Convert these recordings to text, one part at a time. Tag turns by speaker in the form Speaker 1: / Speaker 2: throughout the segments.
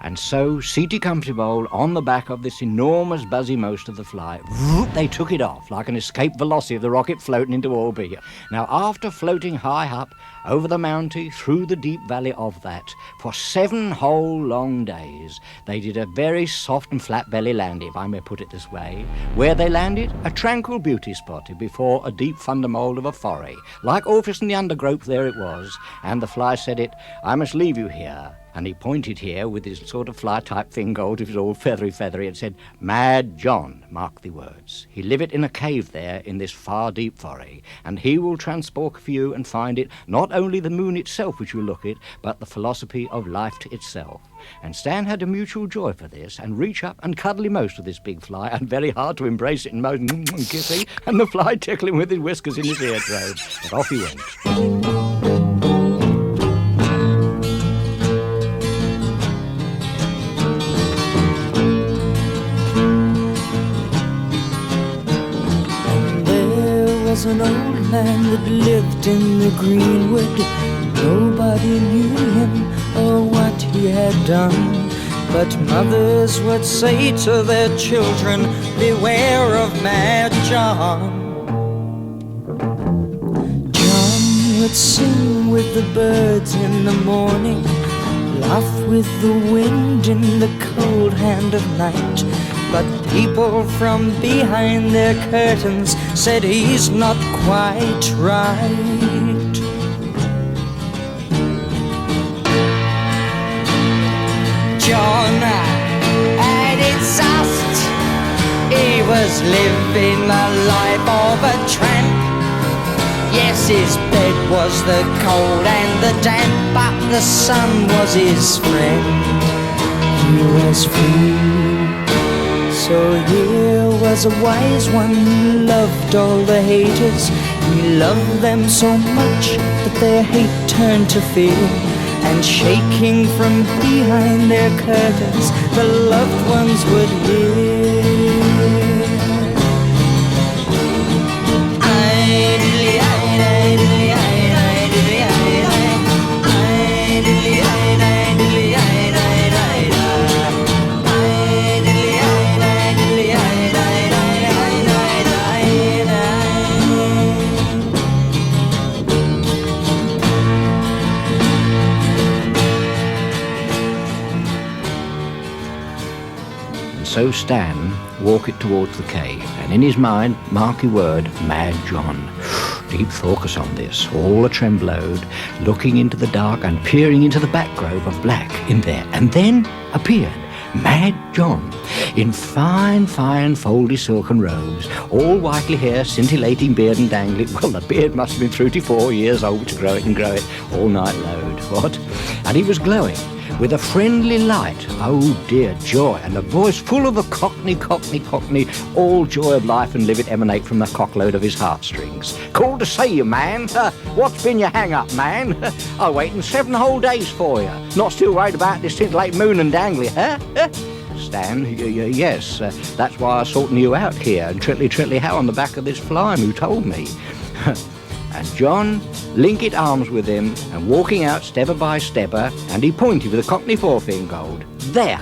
Speaker 1: And so, seated comfortable on the back of this enormous buzzy most of the fly, they took it off like an escape velocity of the rocket floating into orbit. Now, after floating high up over the mountain, through the deep valley of that, for 7 whole long days, they did a very soft and flat belly landing, if I may put it this way. Where they landed, a tranquil beauty spot before a deep thundermold of a foray. Like Orpheus and the undergrowth, there it was, and the fly said it, "I must leave you here." And he pointed here with his sort of fly-type fingerhold, it was all feathery, and said, "Mad John," mark the words. "He liveth in a cave there in this far deep foray, and he will transport for you and find it not only the moon itself which you look at, but the philosophy of life itself." And Stan had a mutual joy for this, and reach up and cuddly most of this big fly, and very hard to embrace it and most kissy, and the fly tickling with his whiskers in his eardrobe. But off he went.
Speaker 2: Was an old man that lived in the greenwood. Nobody knew him or what he had done, but mothers would say to their children, "Beware of Mad John." John would sing with the birds in the morning, laugh with the wind in the cold hand of night. But people from behind their curtains said he's not quite right. John had it soft. He was living the life of a tramp. Yes, his bed was the cold and the damp, but the sun was his friend. He was free. So here was a wise one who loved all the haters. He loved them so much that their hate turned to fear, and shaking from behind their curtains, the loved ones would hear.
Speaker 1: So Stan walked towards the cave, and in his mind, mark your word, Mad John. Deep focus on this, all a-tremblowed, looking into the dark and peering into the backgrove of black in there, and then appeared Mad John, in fine, foldy silken robes, all whitely hair, scintillating beard and dangling. Well, the beard must have been 34 years old to grow it all night load. What? And he was glowing with a friendly light. Oh dear, joy, and a voice full of a cockney, all joy of life and live emanate from the cockload of his heartstrings. "Called to see you, man. What's been your hang-up, man? I waiting 7 whole days for you. Not still worried about this scintillating moon and dangly, huh? Stan, yes, that's why I sorting you out here, and trittly how on the back of this fly, who told me." And John linked arms with him, and walking out stepper by stepper, and he pointed with a cockney forefinger, there,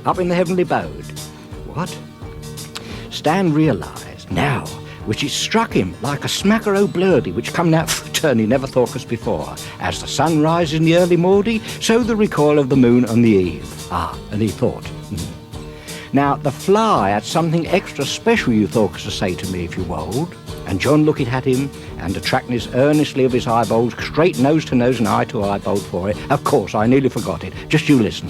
Speaker 1: up in the heavenly abode. What? Stan realised now, which it struck him like a smacker o' blurdy which come out for a turn he never thought us before. As the sun rises in the early morning, so the recoil of the moon on the eve. And he thought, now the fly had something extra special you thought to say to me if you wold. And John looked at him, and attracting us earnestly of his eyeballs, straight nose to nose and eye to eyeball for it. Of course, I nearly forgot it. Just you listen.